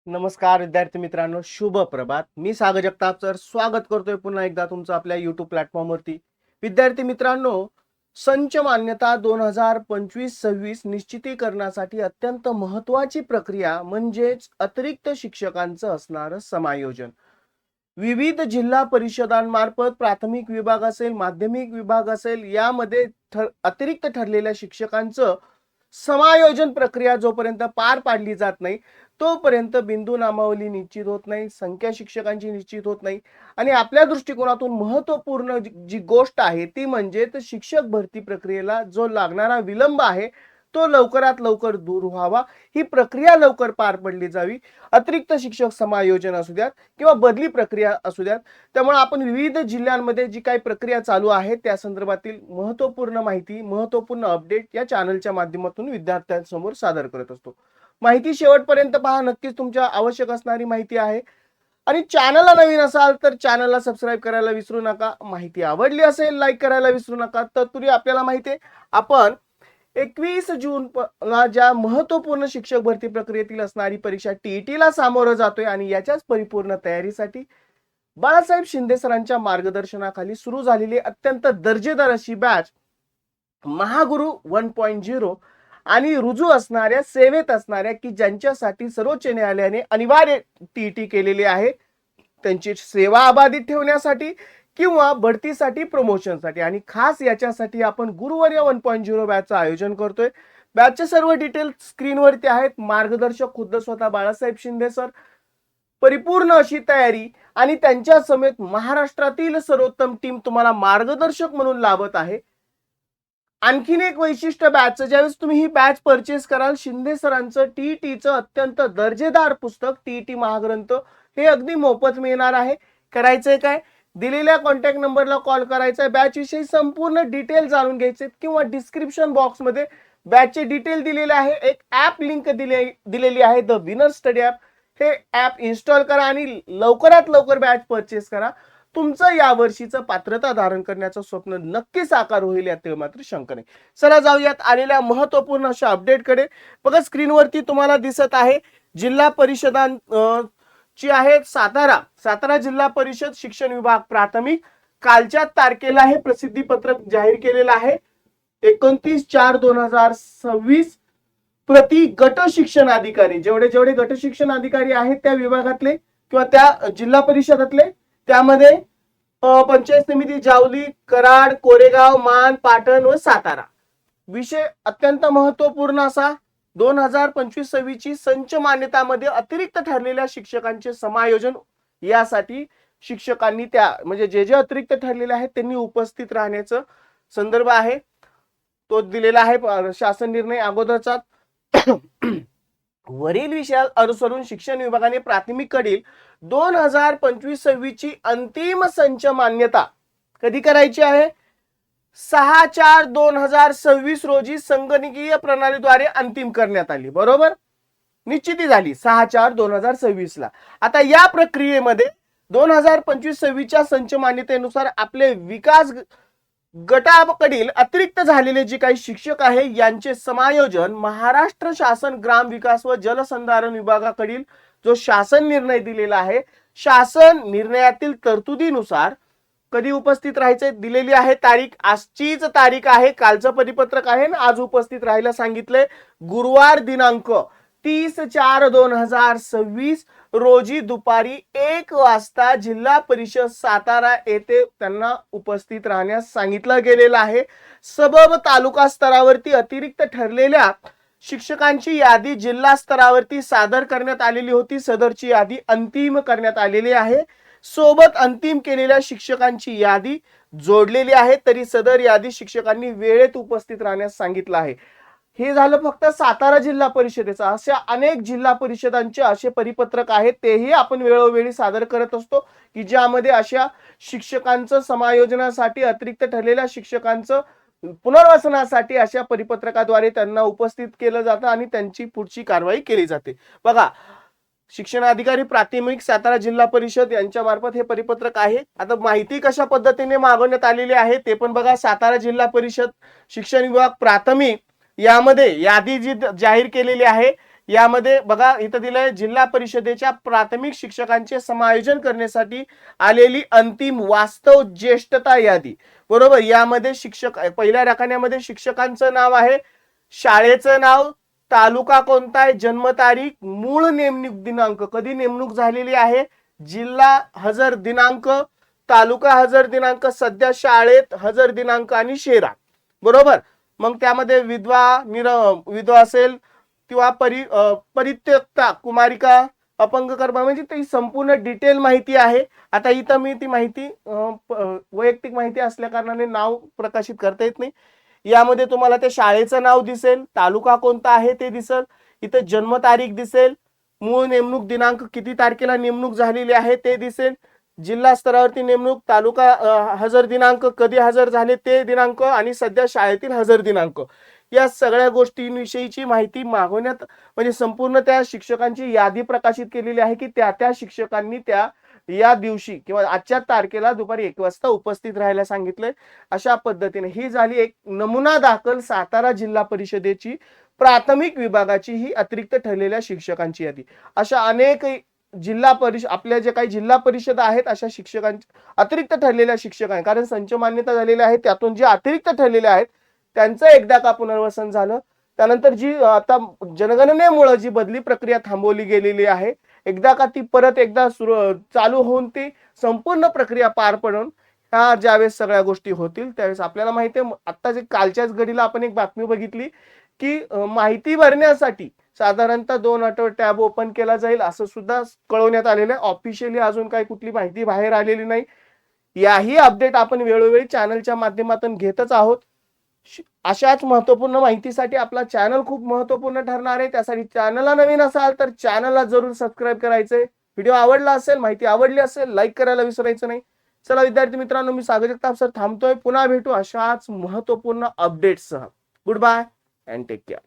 नमस्कार विद्यार्थी मित्रांनो, शुभ प्रभात. मी सागर जगताप सर स्वागत करतोय पुन्हा एकदा तुमचं आपल्या YouTube प्लॅटफॉर्मवरती. विद्यार्थी मित्रांनो, संच मान्यता 2025-26 निश्चितीकरणासाठी अत्यंत महत्त्वाची प्रक्रिया म्हणजेच अतिरिक्त शिक्षकांचं असणारं समायोजन. विविध जिल्हा परिषदांमार्फत प्राथमिक विभाग असेल, माध्यमिक विभाग असेल, यामध्ये अतिरिक्त ठरलेल्या शिक्षकांचं समायोजन प्रक्रिया जोपर्यंत पार पाडली जात नाही तोपर्यंत बिंदू नामावली निश्चित होत नाही, संख्या शिक्षकांची निश्चित होत नाही. आणि आपल्या दृष्टिकोनातून महत्त्वपूर्ण जी गोष्ट आहे ती म्हणजे शिक्षक भरती प्रक्रियेला जो लागणारा विलंब आहे तो लवकरात लवकर दूर व्हावा, ही प्रक्रिया लवकर पार पडली जावी. अतिरिक्त शिक्षक समायोजन असू द्यात किंवा बदली प्रक्रिया असू द्यात, त्यामुळे आपण विविध जिल्ह्यांमध्ये जी काही प्रक्रिया चालू आहे त्या संदर्भातील महत्त्वपूर्ण माहिती, महत्त्वपूर्ण अपडेट या चॅनलच्या माध्यमातून विद्यार्थ्यांसमोर सादर करत असतो. माहिती शेवटपर्यंत पहा, नक्कीच तुमच्या आवश्यक असणारी माहिती आहे. आणि चॅनलला नवीन असाल तर चॅनलला सबस्क्राईब करायला विसरू नका. माहिती आवडली असेल लाईक करायला विसरू नका. तत्पूर्वी आपल्याला माहिती आहे आपण 21 जून ला ज्या महत्त्वपूर्ण शिक्षक भरती प्रक्रियेतील असणारी परीक्षा टीईटी ला सामोरं जातोय आणि याच्याच परिपूर्ण तयारीसाठी बाळासाहेब शिंदे सरांच्या मार्गदर्शनाखाली सुरू झालेली अत्यंत दर्जेदार अशी बॅच महागुरु 1.0 आणि रुजू असणाऱ्या सेवेत असणाऱ्या की ज्यांच्यासाठी सर्वोच्च न्यायालयाने अनिवार्य टीईटी केलेली आहे, त्यांची सेवा अबाधित ठेवण्यासाठी किंवा बढतीसाठी, प्रमोशनसाठी. आणि खास याच्यासाठी आपण गुरुवर्य 1.0 बॅचचं आयोजन करतोय. बॅचचे सर्व डिटेल स्क्रीनवरती आहेत. मार्गदर्शक खुद्द स्वतः बाळासाहेब शिंदे सर. परिपूर्ण अशी तयारी आणि त्यांच्या समेत महाराष्ट्रातील सर्वोत्तम टीम तुम्हाला मार्गदर्शक म्हणून लाभत आहे. आणखीन एक वैशिष्ट्य बॅच, ज्यावेळेस तुम्ही ही बॅच परचेस कराल, शिंदे सरांचं टीईटीचं अत्यंत दर्जेदार पुस्तक टीईटी महाग्रंथ हे अगदी मोफत मिळणार आहे. करायचंय काय, दिलेल्या कॉन्टॅक्ट नंबरला कॉल करायचा, बॅच विषयी संपूर्ण डिटेल जाणून घ्यायचे किंवा डिस्क्रिप्शन बॉक्स मध्ये बॅचचे डिटेल दिलेले आहे. एक ऍप लिंक दिलेली आहे, द विनर स्टडी ऍप. हे ऍप इन्स्टॉल करा आणि लवकरात लवकर बॅच परचेस करा. तुमचं या वर्षीचं पात्रता धारण करण्याचं स्वप्न नक्की साकार होईल यात मात्र शंका नाही. चला जाऊयात आलेल्या महत्त्वपूर्ण अशा अपडेटकडे. बघा स्क्रीनवरती तुम्हाला दिसत आहे जिल्हा परिषदांची आहे सातारा जिल्हा परिषद शिक्षण विभाग प्राथमिक. कालच्या तारखेला हे प्रसिद्धी पत्रक जाहीर केलेलं आहे 29/4/2026. प्रति गट शिक्षण अधिकारी, जेवढे गट शिक्षण अधिकारी आहेत त्या विभागातले किंवा त्या जिल्हा परिषदातले, त्यामध्ये पंचायत समिती जावली, कराड, कोरेगाव, मान, पाटण व सातारा. विषय अत्यंत महत्वपूर्ण असा 2025-26 ची संच मान्यतामध्ये अतिरिक्त ठरलेल्या शिक्षकांचे समायोजन यासाठी शिक्षकांनी त्या म्हणजे जे अतिरिक्त ठरलेले आहेत त्यांनी उपस्थित राहण्याचं संदर्भ आहे तो दिलेला आहे शासन निर्णय अगोदरचा. वरील विषयात अनुसरून शिक्षण विभागाने प्राथमिककडील 2025-26 ची अंतिम संच मान्यता कधी करायची आहे? 6/4/2026 रोजी संगणकीय प्रणालीद्वारे अंतिम करण्यात आली. बरोबर, निश्चिती झाली 6/4/2026 ला. आता या प्रक्रियेमध्ये 2025-26 च्या संच मान्यतेनुसार आपले विकास गटाकडील अतिरिक्त झालेले जे काही शिक्षक आहे यांचे समायोजन महाराष्ट्र शासन ग्राम विकास व जलसंधारण विभागाकडील जो शासन निर्णय दिलेला आहे, शासन निर्णयातील तरतुदीनुसार कधी उपस्थित राहायचे दिलेली आहे तारीख. आजचीच तारीख आहे, कालचं परिपत्रक आहे ना, आज उपस्थित राहायला सांगितले. गुरुवार दिनांक 30/4/2026 रोजी दुपारी 1 वाजता जिल्हा परिषद सातारा येथे त्यांना उपस्थित राहण्यास सांगितलं गेलेलं आहे. सबब तालुका स्तरावरती अतिरिक्त ठरलेल्या शिक्षकांची यादी जिल्हा स्तरावरती सादर करण्यात आलेली होती. सदरची यादी अंतिम करण्यात आलेली आहे. सोबत अंतिम केलेल्या शिक्षकांची यादी जोडलेली आहे, तरी सदर यादी शिक्षकांनी वेळेत उपस्थित राहण्यास सांगितलं आहे. हे झालं फक्त सातारा जिल्हा परिषदेचा. अशा अनेक जिल्हा परिषदांचे असे परिपत्रक आहेत, तेही आपण वेळोवेळी सादर करत असतो की ज्यामध्ये अशा शिक्षकांचं समायोजनासाठी अतिरिक्त ठरलेल्या शिक्षकांचं पुनर्वसनासाठी अशा परिपत्रकाद्वारे त्यांना उपस्थित केलं जातं आणि त्यांची पुढची कारवाई केली जाते. बघा, शिक्षण अधिकारी प्राथमिक सातारा जिल्हा परिषद यांच्या मार्फत हे परिपत्रक आहे. आता माहिती कशा पद्धतीने मागवण्यात आलेली आहे ते पण बघा. सातारा जिल्हा परिषद शिक्षण विभाग प्राथमिक यामध्ये यादी जी जाहीर केलेली आहे यामध्ये बघा इथं दिलंय जिल्हा परिषदेच्या प्राथमिक शिक्षकांचे समायोजन करण्यासाठी आलेली अंतिम वास्तव ज्येष्ठता यादी. बरोबर, यामध्ये शिक्षक पहिल्या रकान्यामध्ये शिक्षकांचं नाव आहे, शाळेचं नाव, तालुका कोणता आहे, जन्मतारीख, मूळ नेमणूक दिनांक, कधी नेमणूक झालेली आहे, जिल्हा हजर दिनांक, तालुका हजर दिनांक, सध्या शाळेत हजर दिनांक आणि शेरा. बरोबर, मग त्यामध्ये विधवा असेल किंवा परित्यक्ता कुमारिका, अपंग कर्म, म्हणजे ती संपूर्ण डिटेल माहिती आहे. आता इथं मी ती माहिती वैयक्तिक माहिती असल्या कारणाने नाव प्रकाशित करता येत नाही. यामध्ये तुम्हाला त्या शाळेचं नाव दिसेल, तालुका कोणता आहे ते दिसेल, इथं जन्मतारीख दिसेल, मूळ नेमणूक दिनांक किती तारखेला नेमणूक झालेली आहे ते दिसेल, जिल्हा स्तरावरती नेमणूक, तालुका हजर दिनांक, कधी हजर झाले ते दिनांक आणि सध्या शाळेतील हजर दिनांक, या सगळ्या गोष्टींविषयीची माहिती मागवण्यात म्हणजे संपूर्ण त्या शिक्षकांची यादी प्रकाशित केलेली आहे की त्या त्या शिक्षकांनी त्या या दिवशी किंवा आजच्या तारखेला दुपारी 1 वाजता उपस्थित राहायला सांगितलंय. अशा पद्धतीने ही झाली एक नमुना दाखल सातारा जिल्हा परिषदेची प्राथमिक विभागाची ही अतिरिक्त ठरलेल्या शिक्षकांची यादी. अशा अनेक जिल्हा परिषद आपल्या जे काही जिल्हा परिषद आहेत अशा शिक्षकांच्या अतिरिक्त ठरलेल्या शिक्षकांना, कारण संच मान्यता झालेल्या आहे त्यातून जे अतिरिक्त ठरलेले आहेत त्यांचं एकदा का पुनर्वसन झालं, त्यानंतर जी आता जनगणनेमुळे जी बदली प्रक्रिया थांबवली गेलेली आहे, एकदा का ती परत एकदा चालू होऊन ती संपूर्ण प्रक्रिया पार पडून ह्या ज्यावेळेस सगळ्या गोष्टी होतील त्यावेळेस आपल्याला माहिती आहे, आता जे कालच्याच घडीला आपण एक बातमी बघितली की माहिती भरण्यासाठी साधारणतः 2 आठवडे टॅब ओपन केला जाईल असं सुद्धा कळवण्यात आलेलं आहे. ऑफिशियली अजून काही कुठली माहिती बाहेर आलेली नाही. याही अपडेट आपण वेळोवेळी चॅनलच्या माध्यमातून घेतच आहोत. अशाच महत्त्वपूर्ण माहितीसाठी आपला चॅनल खूप महत्त्वपूर्ण ठरणार आहे. त्यासाठी चॅनलला नवीन असाल तर चॅनलला जरूर सबस्क्राईब करायचंय. व्हिडिओ आवडला असेल, माहिती आवडली असेल, लाईक करायला विसरायचं नाही. चला विद्यार्थी मित्रांनो, मी सागर जगताप सर थांबतोय. पुन्हा भेटू अशाच महत्त्वपूर्ण अपडेट्ससह. Good bye and take care.